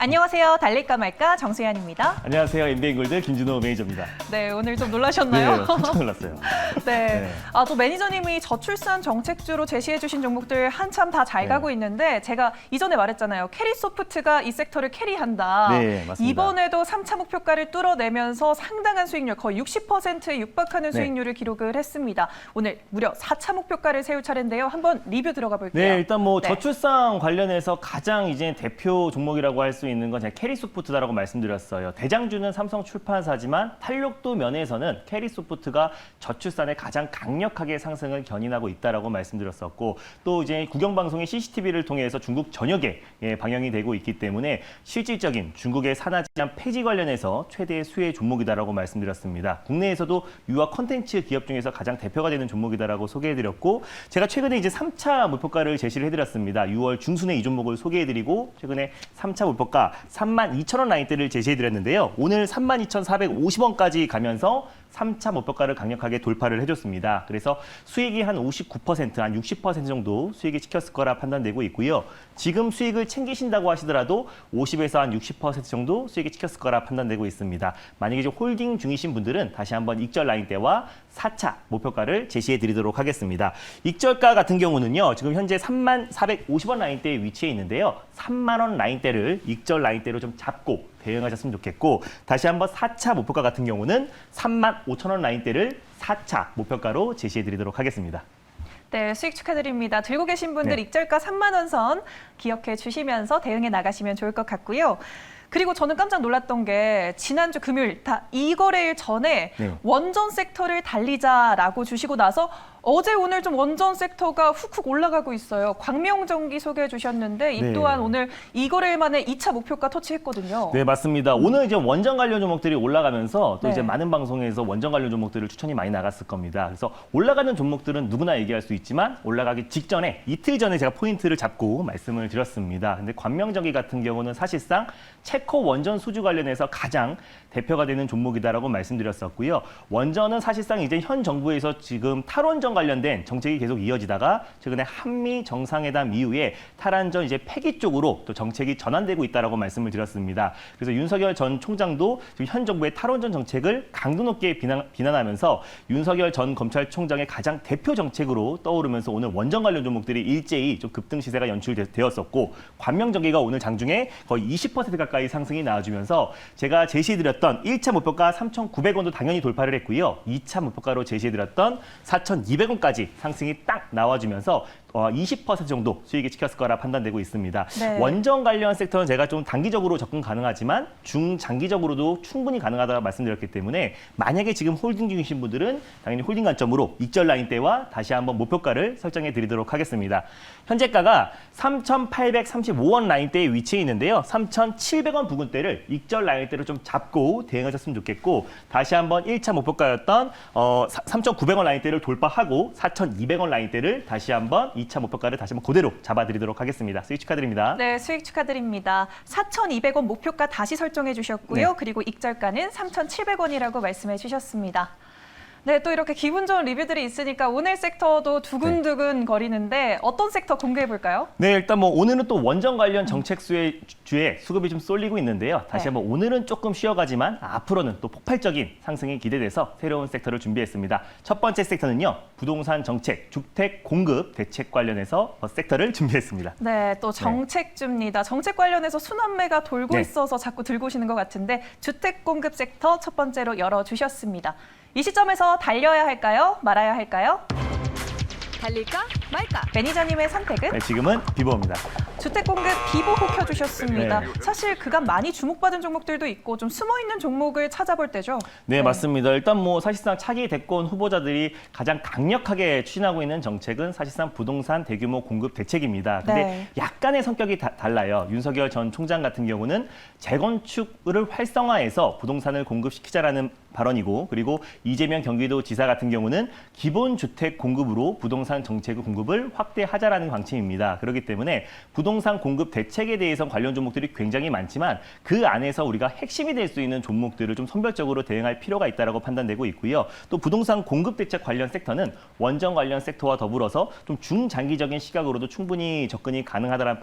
안녕하세요. 달릴까 말까 정수현입니다. 안녕하세요. 인베인골드 김진호 매니저입니다. 네, 오늘 좀 놀라셨나요? 네, 깜짝 놀랐어요. 네. 또 매니저님이 저출산 정책주로 제시해주신 종목들 한참 다 잘 가고 있는데 제가 이전에 말했잖아요. 캐리소프트가 이 섹터를 캐리한다. 네, 맞습니다. 이번에도 3차 목표가를 뚫어내면서 상당한 수익률, 거의 60%에 육박하는 네. 수익률을 기록을 했습니다. 오늘 무려 4차 목표가를 세울 차례인데요. 한번 리뷰 들어가 볼게요. 네, 일단 뭐 네. 저출산 관련해서 가장 이제 대표 종목이라고 할 수 있는 건 제가 캐리소프트다라고 말씀드렸어요. 대장주는 삼성출판사지만 탄력도 면에서는 캐리소프트가 저출산에 가장 강력하게 상승을 견인하고 있다라고 말씀드렸었고, 또 이제 국영방송의 CCTV를 통해서 중국 전역에 방영이 되고 있기 때문에 실질적인 중국의 산화제한 폐지 관련해서 최대의 수혜 종목이다라고 말씀드렸습니다. 국내에서도 유아 콘텐츠 기업 중에서 가장 대표가 되는 종목이다라고 소개해드렸고, 제가 최근에 이제 3차 목표가를 제시를 해드렸습니다. 6월 중순에 이 종목을 소개해드리고 최근에 3차 목표가 32,000원 라인대를 제시해드렸는데요. 오늘 32,450원까지 가면서 3차 목표가를 강력하게 돌파를 해줬습니다. 그래서 수익이 한 59%, 한 60% 정도 수익이 찍혔을 거라 판단되고 있고요. 지금 수익을 챙기신다고 하시더라도 50에서 한 60% 정도 수익이 찍혔을 거라 판단되고 있습니다. 만약에 좀 홀딩 중이신 분들은 다시 한번 익절 라인대와 4차 목표가를 제시해 드리도록 하겠습니다. 익절가 같은 경우는요, 지금 현재 3450원 라인대에 위치해 있는데요. 3만 원 라인대를 익절 라인대로 좀 잡고 대응하셨으면 좋겠고, 다시 한번 4차 목표가 같은 경우는 35,000원 라인대를 4차 목표가로 제시해 드리도록 하겠습니다. 네, 수익 축하드립니다. 들고 계신 분들 네. 익절가 3만 원 선 기억해 주시면서 대응해 나가시면 좋을 것 같고요. 그리고 저는 깜짝 놀랐던 게 지난주 금요일 이 거래일 전에 네. 원전 섹터를 달리자라고 주시고 나서 어제 오늘 좀 원전 섹터가 훅훅 올라가고 있어요. 광명전기 소개해 주셨는데 이 네. 또한 오늘 이 거래일 만에 2차 목표가 터치했거든요. 네, 맞습니다. 오늘 이제 원전 관련 종목들이 올라가면서 또 네. 이제 많은 방송에서 원전 관련 종목들을 추천이 많이 나갔을 겁니다. 그래서 올라가는 종목들은 누구나 얘기할 수 있지만 올라가기 직전에 이틀 전에 제가 포인트를 잡고 말씀을 드렸습니다. 근데 광명전기 같은 경우는 사실상 체코 원전 수주 관련해서 가장 대표가 되는 종목이다라고 말씀드렸었고요. 원전은 사실상 이제 현 정부에서 지금 탈원전 관련된 정책이 계속 이어지다가 최근에 한미 정상회담 이후에 탈원전 이제 폐기 쪽으로 또 정책이 전환되고 있다라고 말씀을 드렸습니다. 그래서 윤석열 전 총장도 지금 현 정부의 탈원전 정책을 강도 높게 비난하면서 윤석열 전 검찰총장의 가장 대표 정책으로 떠오르면서 오늘 원전 관련 종목들이 일제히 좀 급등 시세가 연출되었었고, 광명전기가 오늘 장중에 거의 20% 가까이 상승이 나와주면서 제가 제시해드렸던 1차 목표가 3,900원도 당연히 돌파를 했고요. 2차 목표가로 제시해드렸던 4,200원까지 상승이 딱 나와주면서 20% 정도 수익이 찍혔을 거라 판단되고 있습니다. 네. 원전 관련 섹터는 제가 좀 단기적으로 접근 가능하지만 중장기적으로도 충분히 가능하다고 말씀드렸기 때문에 만약에 지금 홀딩 중이신 분들은 당연히 홀딩 관점으로 익절 라인대와 다시 한번 목표가를 설정해 드리도록 하겠습니다. 현재가가 3,835원 라인대에 위치해 있는데요. 3,700원 부근대를 익절 라인대로 좀 잡고 대응하셨으면 좋겠고, 다시 한번 1차 목표가였던 3,900원 라인대를 돌파하고 4,200원 라인대를 다시 한번 2차 목표가를 다시 한번 그대로 잡아드리도록 하겠습니다. 수익 축하드립니다. 네, 수익 축하드립니다. 4,200원 목표가 다시 설정해 주셨고요. 네. 그리고 익절가는 3,700원이라고 말씀해 주셨습니다. 네, 또 이렇게 기분 좋은 리뷰들이 있으니까 오늘 섹터도 두근두근 거리는데 어떤 섹터 공개해 볼까요? 네, 일단 뭐 오늘은 또 원전 관련 정책 주에 수급이 좀 쏠리고 있는데요. 다시 네. 한번 오늘은 조금 쉬어가지만 앞으로는 또 폭발적인 상승이 기대돼서 새로운 섹터를 준비했습니다. 첫 번째 섹터는요, 부동산 정책, 주택 공급 대책 관련해서 섹터를 준비했습니다. 네, 또 정책주입니다. 정책 관련해서 순환매가 돌고 네. 있어서 자꾸 들고 오시는 것 같은데 주택 공급 섹터 첫 번째로 열어주셨습니다. 이 시점에서 달려야 할까요? 말아야 할까요? 달릴까 말까? 매니저님의 선택은? 네, 지금은 비보입니다. 주택 공급 비보호 켜주셨습니다. 네. 사실 그간 많이 주목받은 종목들도 있고 좀 숨어있는 종목을 찾아볼 때죠. 네, 맞습니다. 일단 뭐 사실상 차기 대권 후보자들이 가장 강력하게 추진하고 있는 정책은 사실상 부동산 대규모 공급 대책입니다. 근데 네. 약간의 성격이 달라요. 윤석열 전 총장 같은 경우는 재건축을 활성화해서 부동산을 공급시키자라는 발언이고, 그리고 이재명 경기도지사 같은 경우는 기본주택 공급으로 부동산 정책의 공급을 확대하자라는 방침입니다. 그렇기 때문에 부동산 부동산 공급 대책에 대해서 관련 종목들이 굉장히 많지만 그 안에서 우리가 핵심이 될 수 있는 종목들을 좀 선별적으로 대응할 필요가 있다고 판단되고 있고요. 또 부동산 공급 대책 관련 섹터는 원전 관련 섹터와 더불어서 좀 중장기적인 시각으로도 충분히 접근이 가능하다는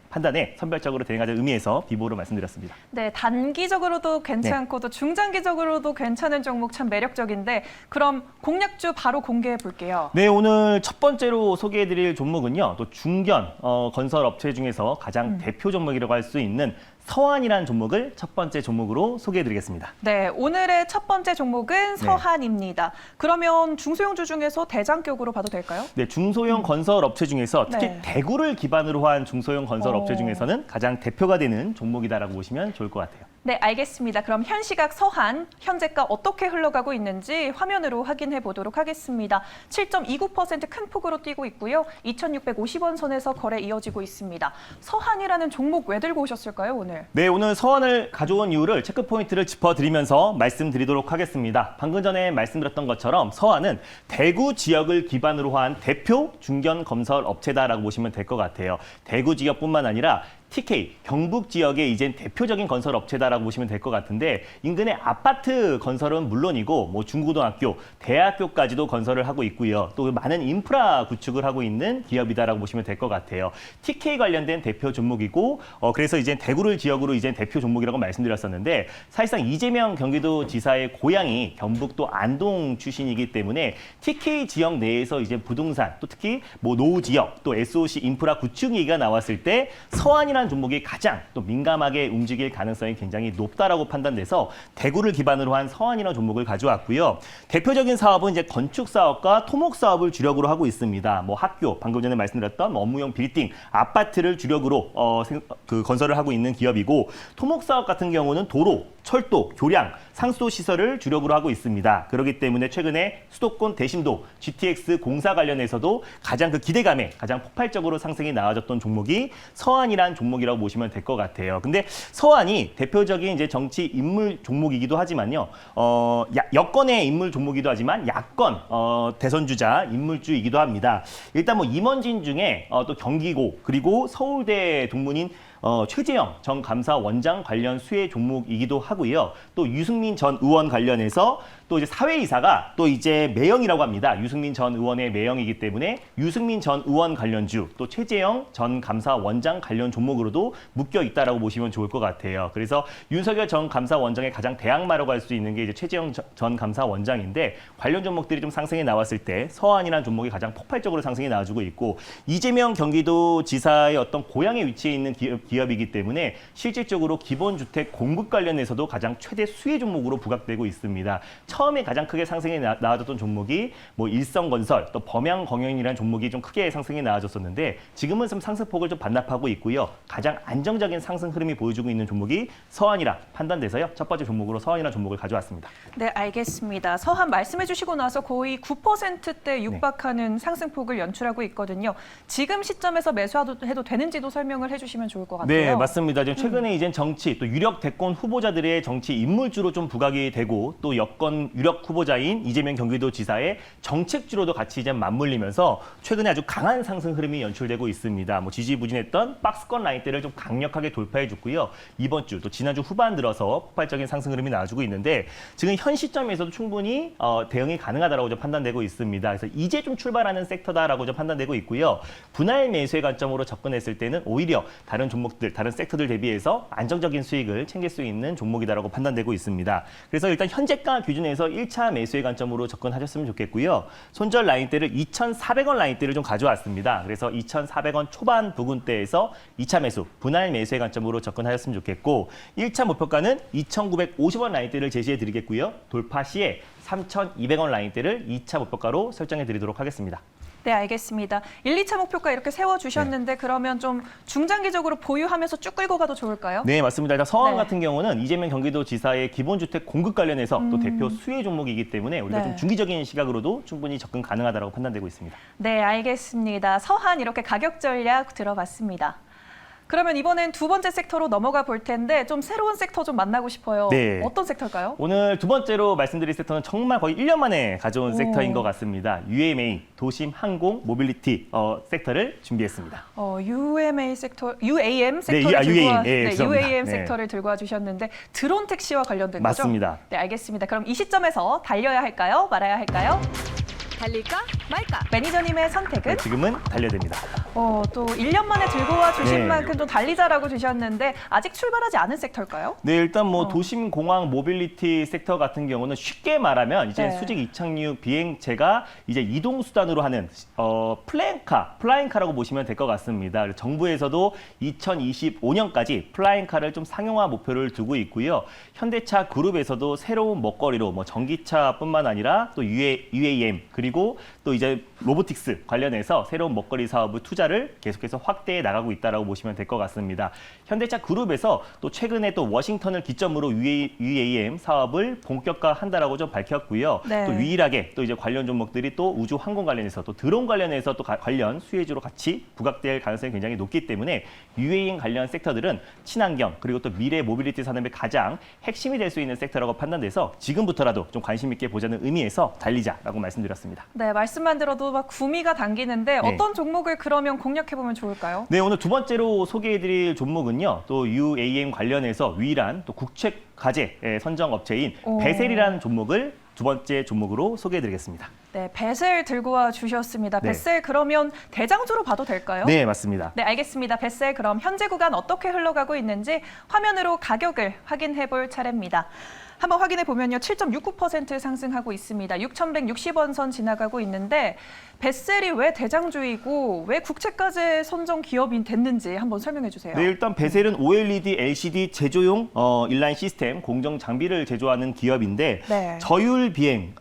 판단에 선별적으로 대응하자는 의미에서 비보로 말씀드렸습니다. 네, 단기적으로도 괜찮고 또 중장기적으로도 괜찮은 종목 참 매력적인데 그럼 공략주 바로 공개해 볼게요. 네, 오늘 첫 번째로 소개해드릴 종목은요. 또 중견 건설 업체 중에서 가장 대표 종목이라고 할 수 있는 서한이라는 종목을 첫 번째 종목으로 소개해드리겠습니다. 네, 오늘의 첫 번째 종목은 서한입니다. 그러면 중소형주 중에서 대장격으로 봐도 될까요? 네, 중소형 건설 업체 중에서 특히 네. 대구를 기반으로 한 중소형 건설 업체 중에서는 가장 대표가 되는 종목이다라고 보시면 좋을 것 같아요. 네, 알겠습니다. 그럼 현 시각 서한, 현재가 어떻게 흘러가고 있는지 화면으로 확인해 보도록 하겠습니다. 7.29% 큰 폭으로 뛰고 있고요. 2,650원 선에서 거래 이어지고 있습니다. 서한이라는 종목 왜 들고 오셨을까요, 오늘? 네, 오늘 서한을 가져온 이유를 체크포인트를 짚어드리면서 말씀드리도록 하겠습니다. 방금 전에 말씀드렸던 것처럼 서한은 대구 지역을 기반으로 한 대표 중견 건설 업체다라고 보시면 될 것 같아요. 대구 지역뿐만 아니라 TK, 경북 지역의 이제 대표적인 건설 업체다라고 보시면 될 것 같은데 인근의 아파트 건설은 물론이고 뭐 중고등학교, 대학교까지도 건설을 하고 있고요. 또 많은 인프라 구축을 하고 있는 기업이다라고 보시면 될 것 같아요. TK 관련된 대표 종목이고 그래서 이제 대구를 지역으로 이제 대표 종목이라고 말씀드렸었는데 사실상 이재명 경기도지사의 고향이 경북도 안동 출신이기 때문에 TK 지역 내에서 이제 부동산 또 특히 뭐 노후 지역 또 SOC 인프라 구축 얘기가 나왔을 때 서한이라는 종목이 가장 또 민감하게 움직일 가능성이 굉장히 높다라고 판단돼서 대구를 기반으로 한 서한이라는 종목을 가져왔고요. 대표적인 사업은 이제 건축 사업과 토목 사업을 주력으로 하고 있습니다. 뭐 학교, 방금 전에 말씀드렸던 업무용 빌딩, 아파트를 주력으로 건설을 하고 있는 기업이고 토목 사업 같은 경우는 도로, 철도, 교량, 상수도 시설을 주력으로 하고 있습니다. 그렇기 때문에 최근에 수도권 대심도, GTX 공사 관련해서도 가장 그 기대감에 가장 폭발적으로 상승이 나와졌던 종목이 서한이란 종목이라고 보시면 될 것 같아요. 근데 서한이 대표적인 이제 정치 인물 종목이기도 하지만요. 여권의 인물 종목이기도 하지만 야권 대선 주자 인물주이기도 합니다. 일단 뭐 임원진 중에 또 경기고 그리고 서울대 동문인 최재형 전 감사원장 관련 수혜 종목이기도 하고요. 또 유승민 전 의원 관련해서 또 이제 사회이사가 또 이제 매형이라고 합니다. 유승민 전 의원의 매형이기 때문에 유승민 전 의원 관련주 또 최재형 전 감사원장 관련 종목으로도 묶여 있다라고 보시면 좋을 것 같아요. 그래서 윤석열 전 감사원장의 가장 대항마라고 할 수 있는 게 이제 최재형 전 감사원장인데 관련 종목들이 좀 상승이 나왔을 때 서한이라는 종목이 가장 폭발적으로 상승이 나와주고 있고 이재명 경기도지사의 어떤 고향에 위치해 있는 기업이기 때문에 실질적으로 기본주택 공급 관련해서도 가장 최대 수혜 종목으로 부각되고 있습니다. 처음에 가장 크게 상승이 나와줬던 종목이 뭐 일성건설 또 범양공영이라는 종목이 좀 크게 상승이 나와줬었는데 지금은 좀 상승폭을 좀 반납하고 있고요. 가장 안정적인 상승 흐름이 보여주고 있는 종목이 서한이라 판단돼서요. 첫 번째 종목으로 서한이라는 종목을 가져왔습니다. 네, 알겠습니다. 서한 말씀해 주시고 나서 거의 9%대 육박하는 상승폭을 연출하고 있거든요. 지금 시점에서 매수해도 되는지도 설명을 해주시면 좋을 것 같아요. 네, 맞습니다. 최근에 이제 정치 또 유력 대권 후보자들의 정치 인물주로 좀 부각이 되고 또 여권 유력 후보자인 이재명 경기도지사의 정책주로도 같이 이제 맞물리면서 최근에 아주 강한 상승 흐름이 연출되고 있습니다. 뭐 지지부진했던 박스권 라인대를 좀 강력하게 돌파해줬고요. 이번 주 또 지난주 후반 들어서 폭발적인 상승 흐름이 나와주고 있는데 지금 현 시점에서도 충분히 대응이 가능하다라고 좀 판단되고 있습니다. 그래서 이제 좀 출발하는 섹터다라고 좀 판단되고 있고요. 분할 매수의 관점으로 접근했을 때는 오히려 다른 종목들, 다른 섹터들 대비해서 안정적인 수익을 챙길 수 있는 종목이다라고 판단되고 있습니다. 그래서 일단 현재가 기준에서 1차 매수의 관점으로 접근하셨으면 좋겠고요. 손절 라인대를 2,400원 라인대를 좀 가져왔습니다. 그래서 2,400원 초반 부근대에서 2차 매수, 분할 매수의 관점으로 접근하셨으면 좋겠고 1차 목표가는 2,950원 라인대를 제시해 드리겠고요. 돌파 시에 3,200원 라인대를 2차 목표가로 설정해 드리도록 하겠습니다. 네, 알겠습니다. 1, 2차 목표가 이렇게 세워주셨는데 그러면 좀 중장기적으로 보유하면서 쭉 끌고 가도 좋을까요? 네, 맞습니다. 일단 서한 네. 같은 경우는 이재명 경기도지사의 기본주택 공급 관련해서 또 대표 수혜 종목이기 때문에 우리가 네. 좀 중기적인 시각으로도 충분히 접근 가능하다고 판단되고 있습니다. 네, 알겠습니다. 서한 이렇게 가격 전략 들어봤습니다. 그러면 이번엔 두 번째 섹터로 넘어가 볼 텐데 좀 새로운 섹터 좀 만나고 싶어요. 네. 어떤 섹터일까요? 오늘 두 번째로 말씀드릴 섹터는 정말 거의 1년 만에 가져온 오. 섹터인 것 같습니다. UMA, 도심 항공 모빌리티 섹터를 준비했습니다. UAM 섹터를 네, 들고 UAM, 죄송합니다. UAM 네. 섹터를 들고 와 주셨는데 드론 택시와 관련된 거죠? 맞습니다. 네, 알겠습니다. 그럼 이 시점에서 달려야 할까요? 말아야 할까요? 달릴까 말까? 매니저님의 선택은? 네, 지금은 달려야 됩니다. 또 1년 만에 들고 와 주신 네. 만큼 좀 달리자라고 주셨는데 아직 출발하지 않은 섹터일까요? 네, 일단 뭐 도심 공항 모빌리티 섹터 같은 경우는 쉽게 말하면 이제 네. 수직 이착륙 비행체가 이제 이동 수단으로 하는 플라잉카라고 보시면 될 것 같습니다. 그래서 정부에서도 2025년까지 플라잉카를 좀 상용화 목표를 두고 있고요. 현대차 그룹에서도 새로운 먹거리로 뭐 전기차뿐만 아니라 또 UAM 그리고 또 이제 로보틱스 관련해서 새로운 먹거리 사업을 투자를 계속해서 확대해 나가고 있다라고 보시면 될 것 같습니다. 현대차 그룹에서 또 최근에 또 워싱턴을 기점으로 UAM 사업을 본격화한다라고 좀 밝혔고요. 네. 또 유일하게 또 이제 관련 종목들이 또 우주 항공 관련해서 또 드론 관련해서 또 관련 수혜주로 같이 부각될 가능성이 굉장히 높기 때문에 UAM 관련 섹터들은 친환경 그리고 또 미래 모빌리티 산업의 가장 핵심이 될 수 있는 섹터라고 판단돼서 지금부터라도 좀 관심 있게 보자는 의미에서 달리자라고 말씀드렸습니다. 네, 말씀만 들어도 막 구미가 당기는데 네. 어떤 종목을 그러면 공략해보면 좋을까요? 네, 오늘 두 번째로 소개해드릴 종목은요. 또 UAM 관련해서 유일한 또 국책과제 선정 업체인 오. 베셀이라는 종목을 두 번째 종목으로 소개해드리겠습니다. 네, 베셀 들고 와 주셨습니다. 네. 베셀 그러면 대장주로 봐도 될까요? 네, 맞습니다. 네, 알겠습니다. 베셀 그럼 현재 구간 어떻게 흘러가고 있는지 화면으로 가격을 확인해 볼 차례입니다. 한번 확인해 보면요. 7.69% 상승하고 있습니다. 6,160원 선 지나가고 있는데 베셀이 왜 대장주이고 왜 국책과제 선정 기업이 됐는지 한번 설명해 주세요. 네, 일단 베셀은 OLED, LCD 제조용 인라인 시스템 공정 장비를 제조하는 기업인데 네. 자율 비행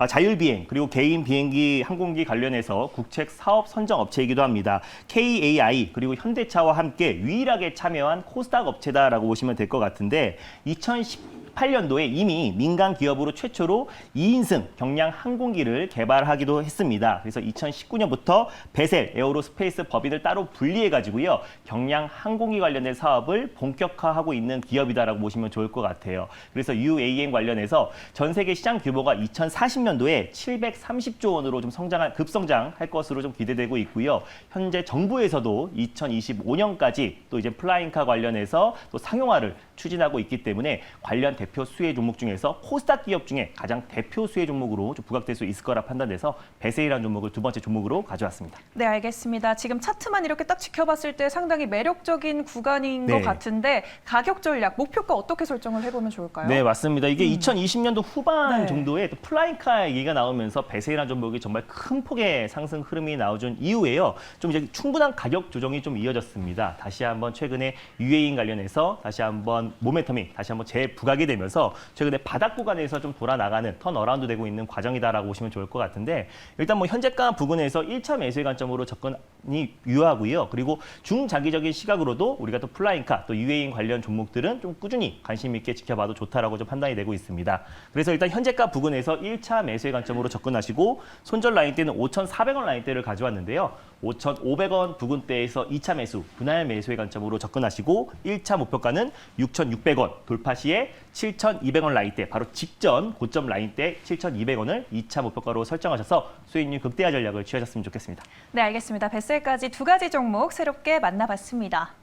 그리고 개인 비행기 항공기 관련해서 국책 사업 선정 업체이기도 합니다. KAI 그리고 현대차와 함께 유일하게 참여한 코스닥 업체다라고 보시면 될 것 같은데 2018년도에 이미 민간 기업으로 최초로 2인승 경량 항공기를 개발하기도 했습니다. 그래서 2019년부터 베셀, 에어로스페이스 법인을 따로 분리해가지고요. 경량 항공기 관련된 사업을 본격화하고 있는 기업이다라고 보시면 좋을 것 같아요. 그래서 UAM 관련해서 전 세계 시장 규모가 2040년도에 730조 원으로 좀 급성장할 것으로 좀 기대되고 있고요. 현재 정부에서도 2025년까지 또 이제 플라잉카 관련해서 또 상용화를 추진하고 있기 때문에 관련 대표 수혜 종목 중에서 코스닥 기업 중에 가장 대표 수혜 종목으로 좀 부각될 수 있을 거라 판단돼서 베셀이라는 종목을 두 번째 종목으로 가져왔습니다. 네, 알겠습니다. 지금 차트만 이렇게 딱 지켜봤을 때 상당히 매력적인 구간인 네. 것 같은데 가격 전략, 목표가 어떻게 설정을 해보면 좋을까요? 네, 맞습니다. 이게 2020년도 후반 네. 정도에 또 플라잉카 얘기가 나오면서 베셀이라는 종목이 정말 큰 폭의 상승 흐름이 나와준 이후에요. 좀 이제 충분한 가격 조정이 좀 이어졌습니다. 다시 한번 최근에 UAM 관련해서 다시 한번 모멘텀이 다시 한번 재부각이 되면서 최근에 바닥 구간에서 좀 돌아 나가는 턴어라운드 되고 있는 과정이다라고 보시면 좋을 것 같은데 일단 뭐 현재가 부근에서 1차 매수의 관점으로 접근이 유효하고요. 그리고 중장기적인 시각으로도 우리가 또 플라잉카 또 UAM 관련 종목들은 좀 꾸준히 관심 있게 지켜봐도 좋다라고 좀 판단이 되고 있습니다. 그래서 일단 현재가 부근에서 1차 매수의 관점으로 접근하시고 손절 라인대는 5,400원 라인대를 가져왔는데요. 5,500원 부근대에서 2차 매수, 분할 매수의 관점으로 접근하시고 1차 목표가는 6,600원, 돌파 시에 7,200원 라인대, 바로 직전 고점 라인대 7,200원을 2차 목표가로 설정하셔서 수익률 극대화 전략을 취하셨으면 좋겠습니다. 네, 알겠습니다. 베셀까지 두 가지 종목 새롭게 만나봤습니다.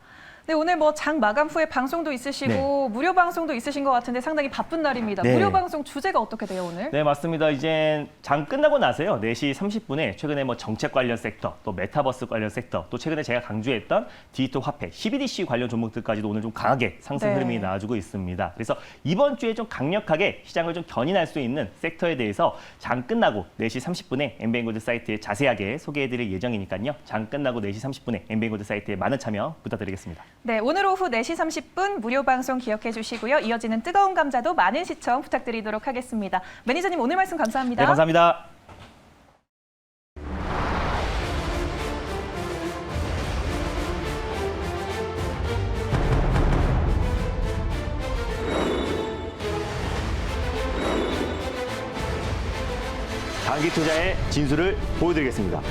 네, 오늘 뭐 장 마감 후에 방송도 있으시고 무료 방송도 있으신 것 같은데 상당히 바쁜 날입니다. 네. 무료 방송 주제가 어떻게 돼요, 오늘? 네, 맞습니다. 이제 장 끝나고 나서요. 4시 30분에 최근에 뭐 정책 관련 섹터, 또 메타버스 관련 섹터, 또 최근에 제가 강조했던 디지털 화폐, CBDC 관련 종목들까지도 오늘 좀 강하게 상승 네. 흐름이 나와주고 있습니다. 그래서 이번 주에 좀 강력하게 시장을 좀 견인할 수 있는 섹터에 대해서 장 끝나고 4시 30분에 엠베인고드 사이트에 자세하게 소개해드릴 예정이니까요. 장 끝나고 4시 30분에 엠베인고드 사이트에 많은 참여 부탁드리겠습니다. 네, 오늘 오후 4시 30분 무료 방송 기억해 주시고요. 이어지는 뜨거운 감자도 많은 시청 부탁드리도록 하겠습니다. 매니저님 오늘 말씀 감사합니다. 네, 감사합니다. 장기 투자의 진수를 보여드리겠습니다.